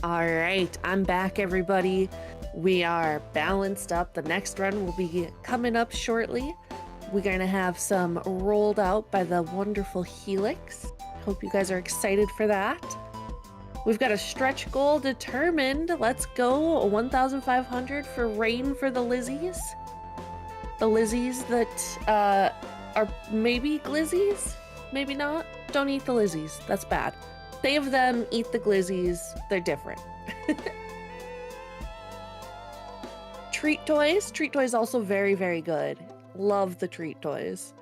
All right, I'm back, everybody. We are balanced up. The next run will be coming up shortly. We're going to have some rolled out by the wonderful Helix. Hope you guys are excited for that. We've got a stretch goal determined. Let's go. 1,500 for rain for the Lizzies. The Lizzies that are maybe glizzies, maybe not. Don't eat the Lizzies. That's bad. Save them, eat the glizzies. They're different. Treat toys. Treat toys also very, very good. Love the treat toys.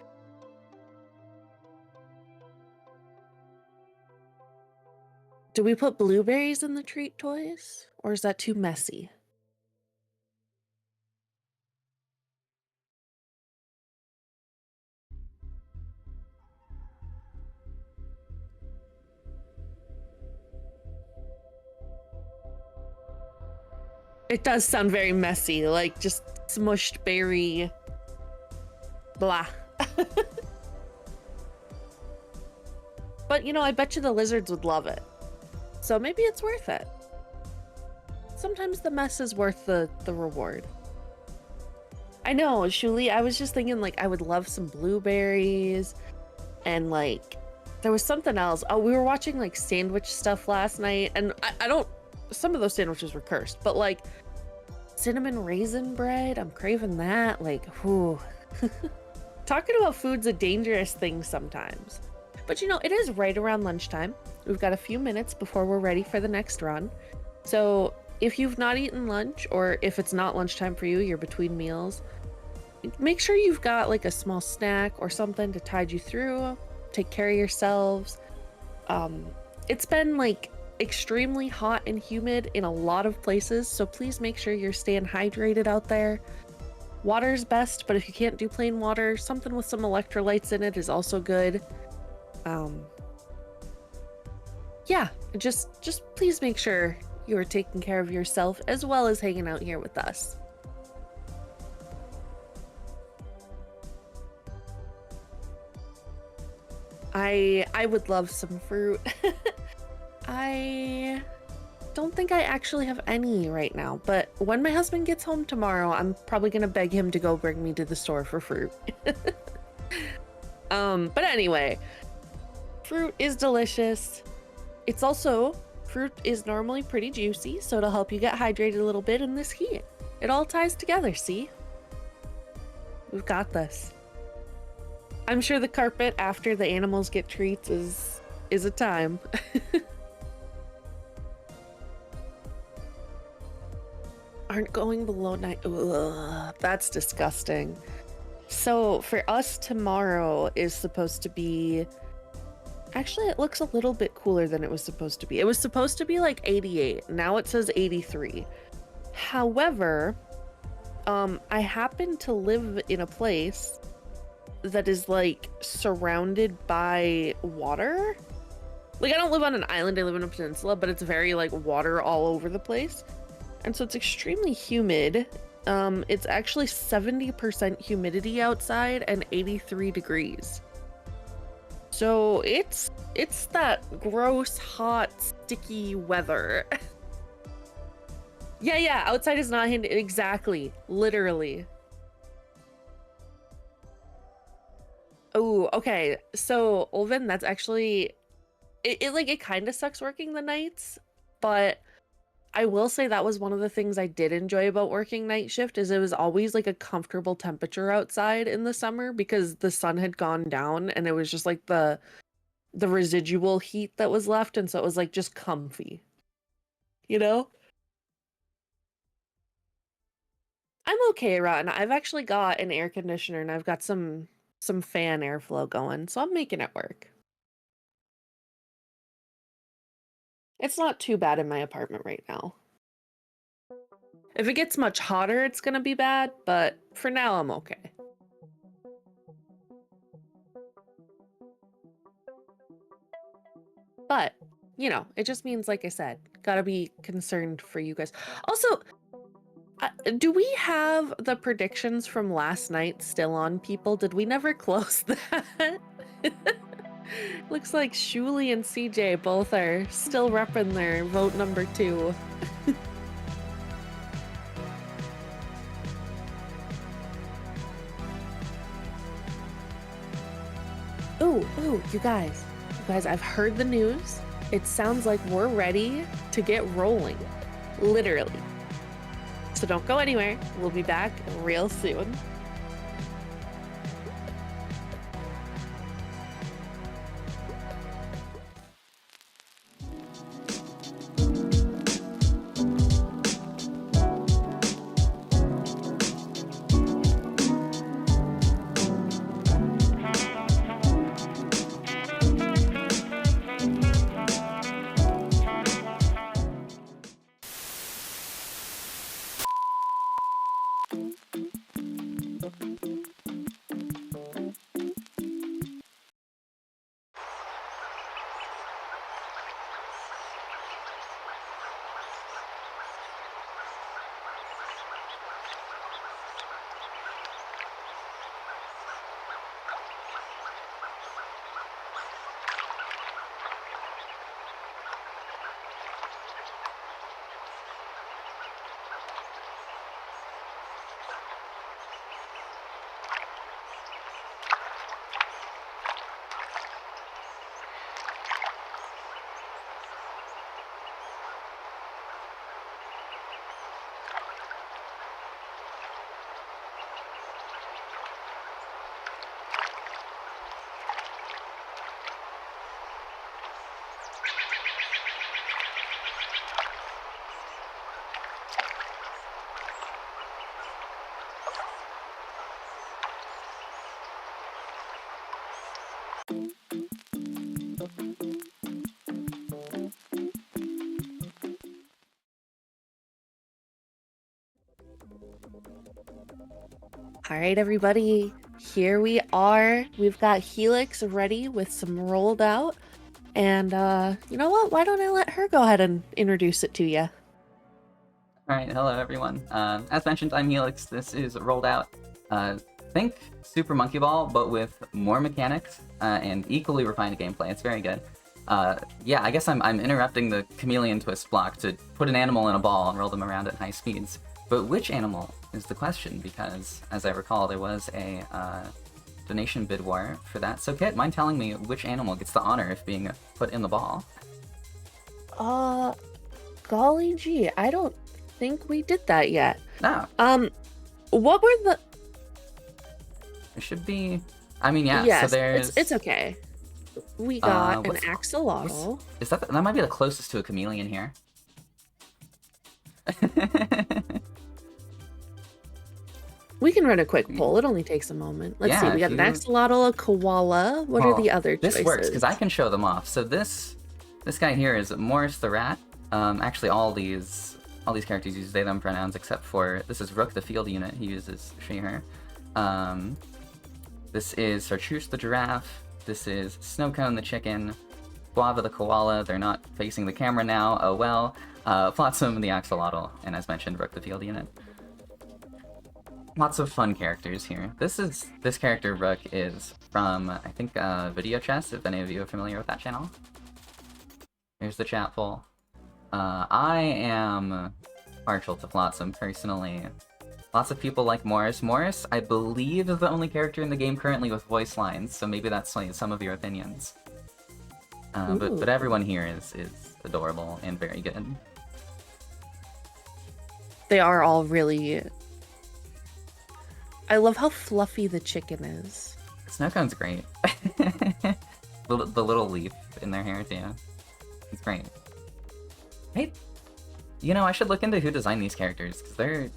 Do we put blueberries in the treat toys? Or is that too messy? It does sound very messy, like just smushed berry, blah. But you know, I bet you the lizards would love it. So maybe it's worth it. Sometimes the mess is worth the reward. I know, Shuli, I was just thinking like I would love some blueberries and like there was something else. Oh, we were watching like sandwich stuff last night and I don't, some of those sandwiches were cursed, but like cinnamon raisin bread, I'm craving that. Like, whew. Talking about food's a dangerous thing sometimes. But you know, it is right around lunchtime. We've got a few minutes before we're ready for the next run. So if you've not eaten lunch, or if it's not lunchtime for you, you're between meals, make sure you've got like a small snack or something to tide you through. Take care of yourselves. It's been like extremely hot and humid in a lot of places, so please make sure you're staying hydrated out there. Water's best, but if you can't do plain water, something with some electrolytes in it is also good. Yeah, just please make sure you are taking care of yourself as well as hanging out here with us. I would love some fruit. I don't think I actually have any right now, but when my husband gets home tomorrow, I'm probably gonna beg him to go bring me to the store for fruit. But anyway, fruit is delicious. It's also, fruit is normally pretty juicy, so it'll help you get hydrated a little bit in this heat. It all ties together, see? We've got this. I'm sure the carpet after the animals get treats is a time. Aren't going below 9. Ugh, that's disgusting. So for us, tomorrow is supposed to be, actually it looks a little bit cooler than it was supposed to be. It was supposed to be like 88. Now it says 83. However, I happen to live in a place that is like surrounded by water. Like I don't live on an island, I live in a peninsula, but it's very like water all over the place. And so it's extremely humid. It's actually 70% humidity outside and 83 degrees. So it's that gross, hot, sticky weather. Yeah, outside is not handy. Exactly, literally. Oh, okay. So Ulvin, that's actually, it kind of sucks working the nights, but I will say that was one of the things I did enjoy about working night shift is it was always like a comfortable temperature outside in the summer because the sun had gone down and it was just like the residual heat that was left, and so it was like just comfy, you know? I'm okay, Rotten. I've actually got an air conditioner and I've got some fan airflow going, so I'm making it work. It's not too bad in my apartment right now. If it gets much hotter, it's gonna be bad, but for now, I'm okay. But, you know, it just means, like I said, gotta be concerned for you guys. Also, do we have the predictions from last night still on, people? Did we never close that? Looks like Shuli and CJ both are still repping their vote number 2. Ooh, you guys, I've heard the news. It sounds like we're ready to get rolling, literally. So don't go anywhere. We'll be back real soon. All right, everybody, here we are. We've got Helix ready with some rolled out. And you know what? Why don't I let her go ahead and introduce it to you? Alright, hello everyone. As mentioned, I'm Helix. This is rolled out. Think Super Monkey Ball, but with more mechanics and equally refined gameplay. It's very good. Yeah, I guess I'm interrupting the chameleon twist block to put an animal in a ball and roll them around at high speeds. But which animal is the question, because, as I recall, there was a donation bid war for that. So Kit, mind telling me which animal gets the honor of being put in the ball? Golly gee, I don't think we did that yet. No. What were the... There should be... I mean, yeah, yes, so there's... It's okay. We got an axolotl. Is that might be the closest to a chameleon here. We can run a quick poll. It only takes a moment. Let's see. We got an axolotl, a koala. What are the other choices? This works because I can show them off. So this guy here is Morris the rat. Actually, all these characters use they them pronouns except for this is Rook the field unit. He uses she her. This is Chartreuse the giraffe. This is Snowcone the chicken. Guava the koala. They're not facing the camera now. Oh well. Flotsam the axolotl, and as mentioned, Rook the field unit. Lots of fun characters here. This character, Rook, is from, I think, Video Chess, if any of you are familiar with that channel. Here's the chat poll. I am partial to Flotsam, personally. Lots of people like Morris. Morris, I believe, is the only character in the game currently with voice lines, so maybe that's like some of your opinions. But everyone here is adorable and very good. They are all really... I love how fluffy the chicken is. Snowcone's great. The little leaf in their hair, too. It's great. Hey, you know, I should look into who designed these characters, because they're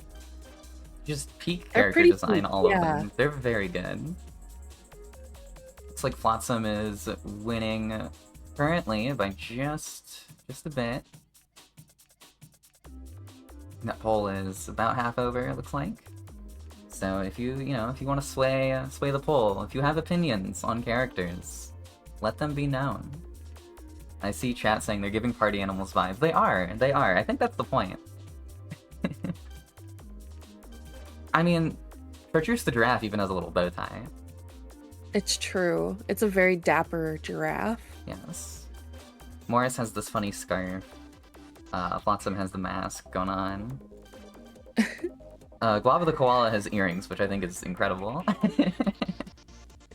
just peak character design, all of them. They're very good. Looks like Flotsam is winning currently by just a bit. That poll is about half over, it looks like. So if you want to sway the poll, if you have opinions on characters, let them be known. I see chat saying they're giving party animals vibes. They are. I think that's the point. I mean, Chartreuse the giraffe even has a little bow tie. It's true. It's a very dapper giraffe. Yes. Morris has this funny scarf. Flotsam has the mask going on. Guava the koala has earrings, which I think is incredible.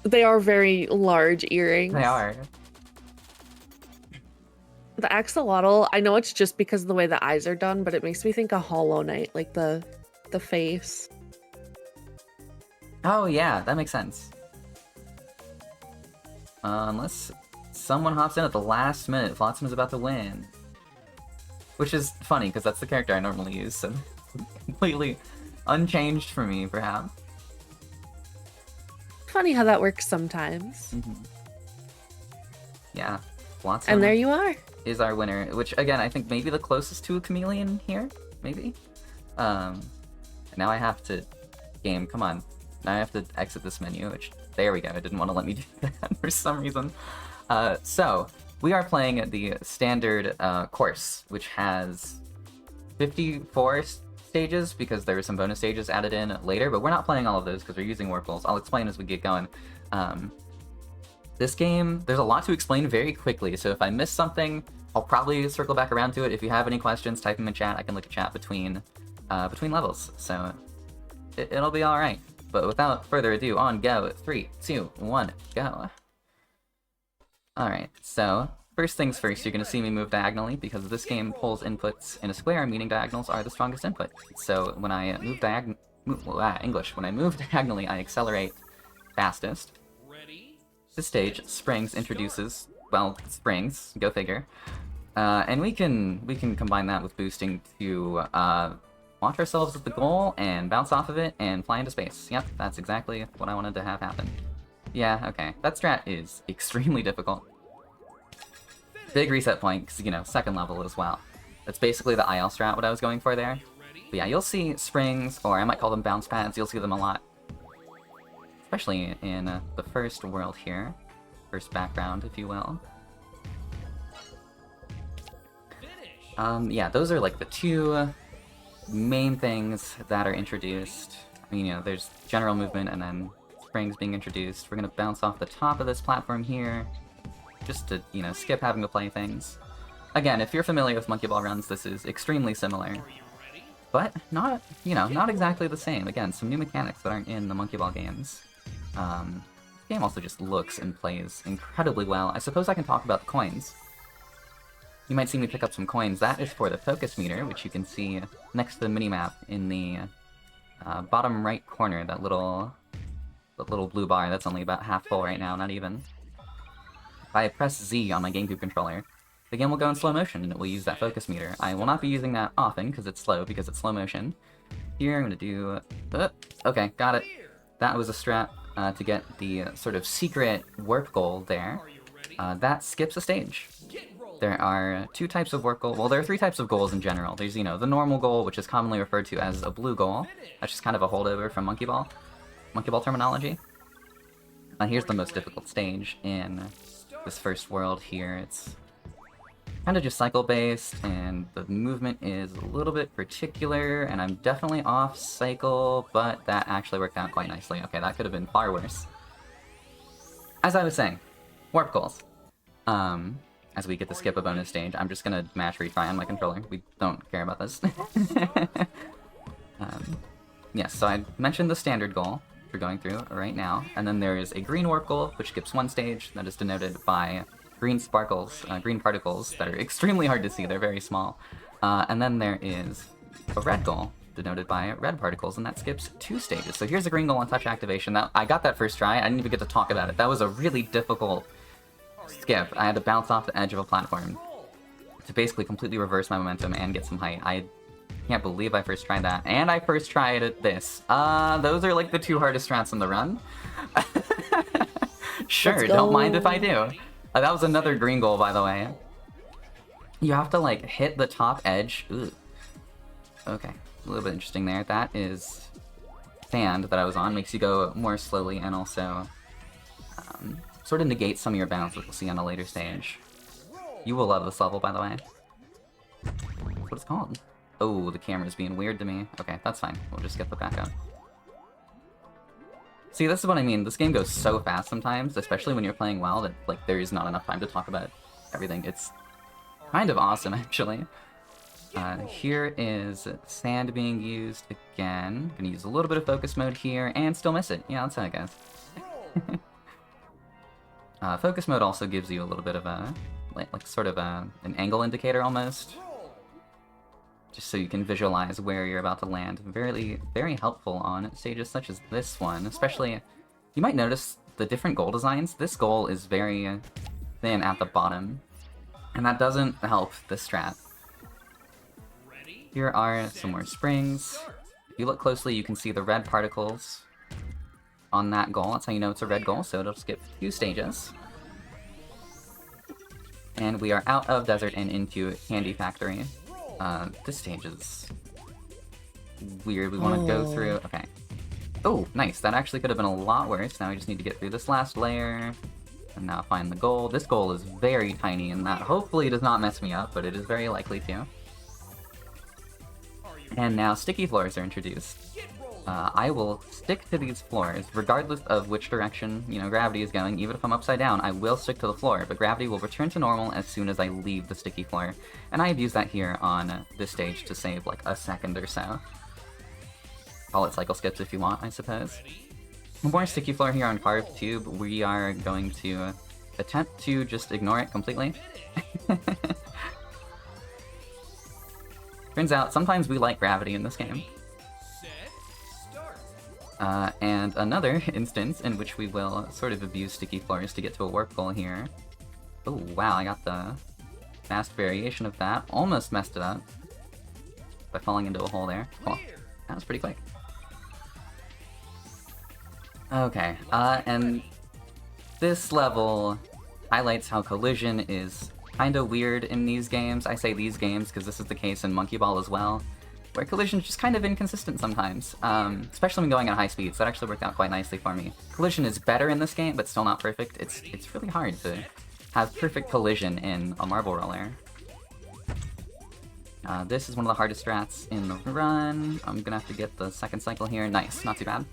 They are very large earrings. They are. The axolotl, I know it's just because of the way the eyes are done, but it makes me think of Hollow Knight, like the face. Oh yeah, that makes sense. Unless someone hops in at the last minute, Flotsam is about to win. Which is funny, because that's the character I normally use, so completely unchanged for me, perhaps. Funny how that works sometimes. Yeah, Flotsam. And there you are. Is our winner, which again, I think maybe the closest to a chameleon here, maybe? Now I have to... Game, come on. Now I have to exit this menu, which... There we go, it didn't want to let me do that for some reason. So, we are playing the standard course, which has 54 stages, because there are some bonus stages added in later, but we're not playing all of those because we're using warp goals. I'll explain as we get going. This game, there's a lot to explain very quickly, so if I miss something, I'll probably circle back around to it. If you have any questions, type them in chat. I can look at chat between levels, so it'll be alright. But without further ado, on go. 3, 2, 1, go. Alright, so first things first, you're going to see me move diagonally because this game pulls inputs in a square, meaning diagonals are the strongest input. So when I move when I move diagonally, I accelerate fastest. This stage, springs introduces, well, springs, go figure. And we can combine that with boosting to launch ourselves at the goal and bounce off of it and fly into space. Yep, that's exactly what I wanted to have happen. Yeah, okay. That strat is extremely difficult. Big reset point, because, you know, second level as well. That's basically the IL strat, what I was going for there. But yeah, you'll see springs, or I might call them bounce pads, you'll see them a lot. Especially in the first world here. First background, if you will. Yeah, those are like the two main things that are introduced. I mean, you know, there's general movement and then springs being introduced. We're gonna bounce off the top of this platform here, just to, you know, skip having to play things. Again, if you're familiar with Monkey Ball runs, this is extremely similar. But not, you know, not exactly the same. Again, some new mechanics that aren't in the Monkey Ball games. This game also just looks and plays incredibly well. I suppose I can talk about the coins. You might see me pick up some coins. That is for the focus meter, which you can see next to the minimap in the bottom right corner, that little blue bar that's only about half full right now, not even. If I press Z on my GameCube controller, the game will go in slow motion and it will use that focus meter. I will not be using that often because it's slow, because it's slow motion. Here I'm going to do... okay, got it. That was a strat to get the sort of secret warp goal there. That skips a stage. There are two types of warp goal. Well, there are three types of goals in general. There's, you know, the normal goal, which is commonly referred to as a blue goal. That's just kind of a holdover from Monkey Ball terminology. Here's the most difficult stage in this first world here. It's kind of just cycle-based, and the movement is a little bit particular, and I'm definitely off cycle, but that actually worked out quite nicely. Okay, that could have been far worse. As I was saying, warp goals. As we get to skip a bonus stage, I'm just gonna mash retry on my controller. We don't care about this. Yes, so I mentioned the standard goal we're going through right now, and then there is a green warp goal, which skips one stage, that is denoted by green sparkles, green particles that are extremely hard to see, they're very small. And then there is a red goal, denoted by red particles, and that skips two stages. So here's a green goal on touch activation. Now, I got that first try, I didn't even get to talk about it. That was a really difficult skip. I had to bounce off the edge of a platform to basically completely reverse my momentum and get some height. I can't believe I first tried that. And I first tried this. Those are like the two hardest strats in the run. Sure, don't mind if I do. That was another green goal, by the way. You have to, like, hit the top edge. Ooh. Okay, a little bit interesting there. That is sand that I was on. Makes you go more slowly and also sort of negates some of your bounce, which we'll see on a later stage. You will love this level, by the way. That's what it's called. Oh, the camera's being weird to me. Okay, that's fine. We'll just get the back up. See, this is what I mean. This game goes so fast sometimes, especially when you're playing well, that like there is not enough time to talk about everything. It's kind of awesome, actually. Here is sand being used again. Gonna use a little bit of focus mode here, and still miss it. Yeah, that's how it goes. Focus mode also gives you a little bit of a, like sort of an angle indicator almost. Just so you can visualize where you're about to land. Very, very helpful on stages such as this one. Especially, you might notice the different goal designs. This goal is very thin at the bottom, and that doesn't help the strat. Here are some more springs. If you look closely, you can see the red particles on that goal. That's how you know it's a red goal, so it'll skip 2 stages. And we are out of desert and into Candy Factory. This stage is weird. We want to go through... Okay. Oh, nice. That actually could have been a lot worse. Now we just need to get through this last layer. And now find the goal. This goal is very tiny, and that hopefully does not mess me up, but it is very likely to. And now sticky floors are introduced. I will stick to these floors, regardless of which direction, you know, gravity is going. Even if I'm upside down, I will stick to the floor, but gravity will return to normal as soon as I leave the sticky floor. And I have used that here on this stage to save, like, a second or so. Call it cycle skips if you want, I suppose. More sticky floor here on Carved Tube. We are going to attempt to just ignore it completely. Turns out, sometimes we like gravity in this game. And another instance in which we will sort of abuse sticky floors to get to a warp goal here. Oh, wow, I got the fast variation of that. Almost messed it up by falling into a hole there. Cool. That was pretty quick. Okay, and this level highlights how collision is kinda weird in these games. I say these games because this is the case in Monkey Ball as well, where collision is just kind of inconsistent sometimes, especially when going at high speeds. That actually worked out quite nicely for me. Collision is better in this game, but still not perfect. It's really hard to have perfect collision in a marble roller. This is one of the hardest strats in the run. I'm gonna have to get the second cycle here. Nice, not too bad.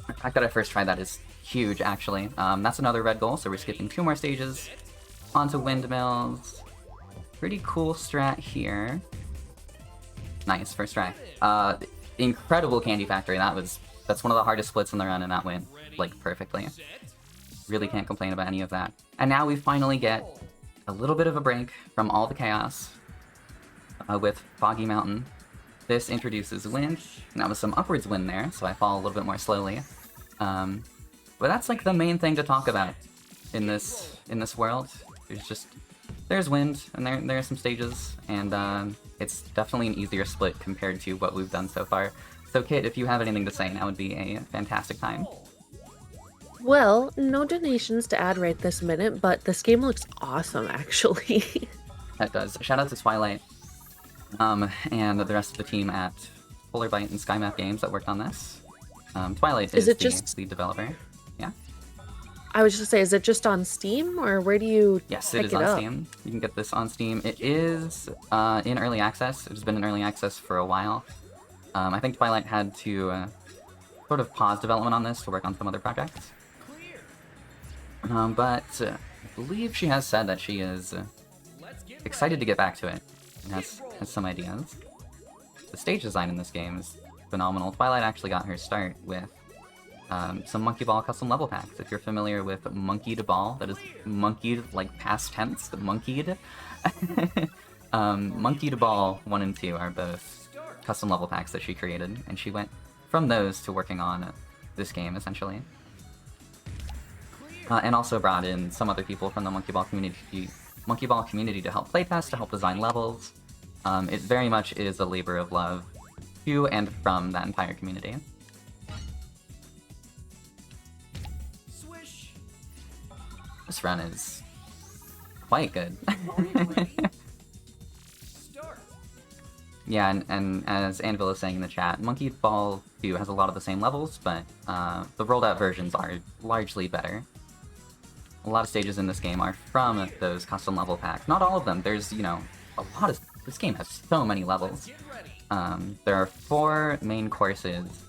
The fact that I first tried that is huge, actually. That's another red goal, so we're skipping 2 more stages. Onto windmills. Pretty cool strat here. Nice, first try. Incredible Candy Factory. That's one of the hardest splits in the run, and that went, like, perfectly. Really can't complain about any of that. And now we finally get a little bit of a break from all the chaos with Foggy Mountain. This introduces wind, and that was some upwards wind there, so I fall a little bit more slowly. But that's, like, the main thing to talk about in this world. There's wind, and there are some stages, and it's definitely an easier split compared to what we've done so far. So Kit, if you have anything to say, now would be a fantastic time. Well, no donations to add right this minute, but this game looks awesome, actually. That does. Shout out to Twilight, and the rest of the team at Polar Bite and SkyMap Games that worked on this. Twilight is the lead developer. Yeah? I was just gonna say, is it just on Steam, or where do you Yes, pick it is it on up? Steam. You can get this on Steam. It is in early access. It has been in early access for a while. I think Twilight had to sort of pause development on this to work on some other projects. But I believe she has said that she is excited to get back to it and has some ideas. The stage design in this game is phenomenal. Twilight actually got her start with some Monkey Ball custom level packs. If you're familiar with Monkeyed Ball, that is monkeyed, like past tense, monkeyed. Monkeyed Ball 1 and 2 are both custom level packs that she created, and she went from those to working on this game, essentially. And also brought in some other people from the Monkey Ball community to help playtest, to help design levels. It very much is a labor of love to and from that entire community. This run is quite good. Yeah, and as Anvil is saying in the chat, Monkey Ball 2 has a lot of the same levels, but the rolled out versions are largely better. A lot of stages in this game are from those custom level packs. Not all of them. There's, you know, a lot of... This game has so many levels. There are 4 main courses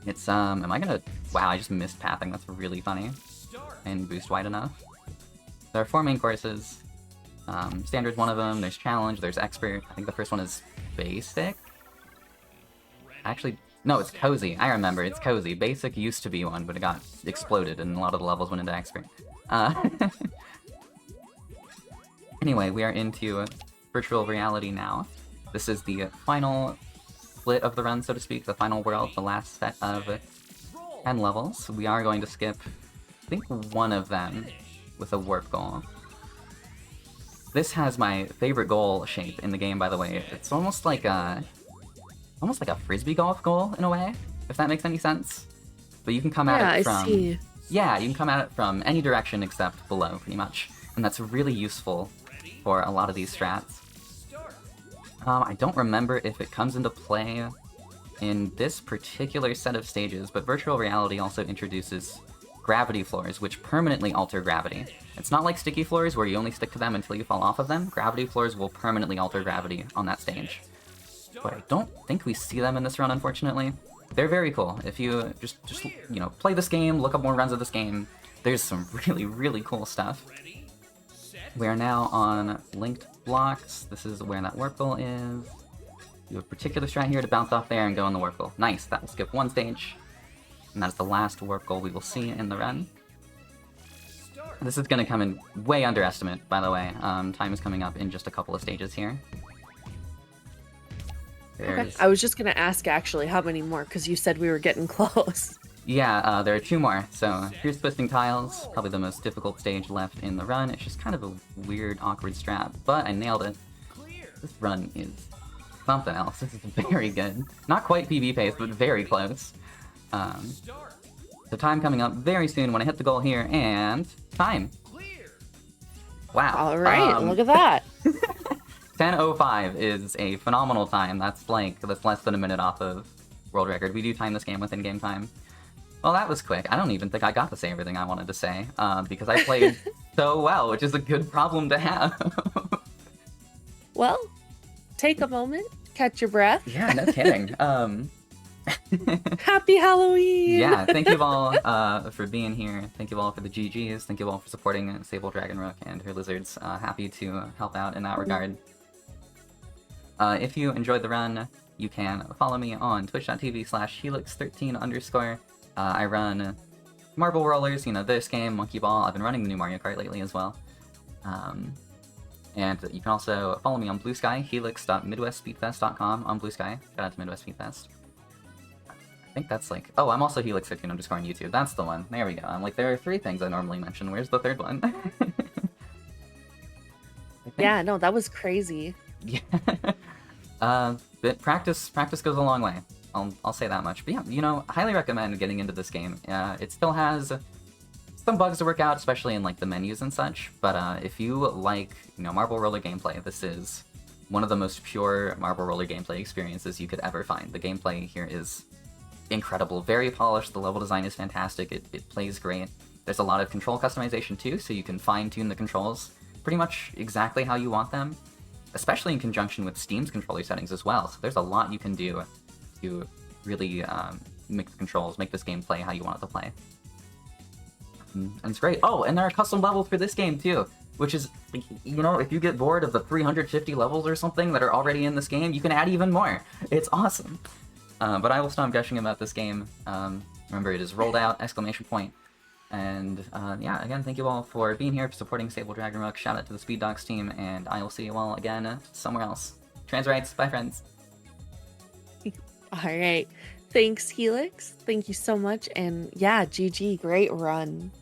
It's, am I gonna... Wow, I just missed pathing. That's really funny. And boost wide enough. There are 4 main courses. Standard's one of them. There's Challenge. There's Expert. I think the first one is Basic. Actually, no, it's Cozy. I remember. It's Cozy. Basic used to be one, but it got exploded, and a lot of the levels went into Expert. Anyway, we are into virtual reality now. This is the final split of the run, so to speak. The final world, the last set of 10 levels. We are going to skip, I think, one of them with a warp goal. This has my favorite goal shape in the game, by the way. It's almost like a frisbee golf goal in a way, if that makes any sense. But you can come at it from... I see. Yeah, you can come at it from any direction except below, pretty much. And that's really useful for a lot of these strats. I don't remember if it comes into play in this particular set of stages, but virtual reality also introduces gravity floors, which permanently alter gravity. It's not like sticky floors where you only stick to them until you fall off of them. Gravity floors will permanently alter gravity on that stage. But I don't think we see them in this run, unfortunately. They're very cool. If you just you know, play this game, look up more runs of this game, there's some really, really cool stuff. We are now on linked blocks. This is where that warp goal is. You have a particular strat here to bounce off there and go in the warp goal. Nice, that will skip one stage. And that's the last warp goal we will see in the run. This is going to come in way underestimate, by the way. Time is coming up in just a couple of stages here. Okay. I was just going to ask, actually, how many more, because you said we were getting close. Yeah, there are 2 more. So here's Twisting Tiles, probably the most difficult stage left in the run. It's just kind of a weird, awkward strat, but I nailed it. This run is something else. This is very good. Not quite PB pace, but very close. So time coming up very soon when I hit the goal here, and time. Wow. All right, look at that. 10:05 is a phenomenal time. That's less than a minute off of world record. We do time this game with in-game time. Well, that was quick. I don't even think I got to say everything I wanted to say, because I played so well, which is a good problem to have. Well, take a moment, catch your breath. Yeah, no kidding. Happy Halloween! Yeah, thank you all for being here. Thank you all for the GGs. Thank you all for supporting Sable Dragonrook and her lizards. Happy to help out in that regard. If you enjoyed the run, you can follow me on twitch.tv/helix13_. I run Marble Rollers, you know, this game, Monkey Ball. I've been running the new Mario Kart lately as well. And you can also follow me on Blue Sky, helix.midwestspeedfest.com on Blue Sky. Shout out to Midwest Speedfest. I think that's like... Oh, I'm also helix13_ on YouTube. That's the one. There we go. I'm like, there are 3 things I normally mention. Where's the 3rd one? Yeah, no, that was crazy. Yeah. But practice goes a long way. I'll say that much. But yeah, you know, highly recommend getting into this game. It still has some bugs to work out, especially in like the menus and such. But if you like, you know, Marble Roller gameplay, this is one of the most pure Marble Roller gameplay experiences you could ever find. The gameplay here is incredible, very polished. The level design is fantastic. It plays great. There's a lot of control customization too, so you can fine-tune the controls pretty much exactly how you want them, especially in conjunction with Steam's controller settings as well. So there's a lot you can do to really make the controls, make this game play how you want it to play. And it's great. Oh, and there are custom levels for this game too, which is, you know, if you get bored of the 350 levels or something that are already in this game, you can add even more. It's awesome. But I will stop gushing about this game. Remember, it is rolled out, ! And yeah, again, thank you all for being here, for supporting Sable Dragonrook. Shout out to the Speed Dogs team, and I will see you all again somewhere else. Trans rights, bye friends. All right. Thanks, Helix. Thank you so much. And yeah, GG, great run.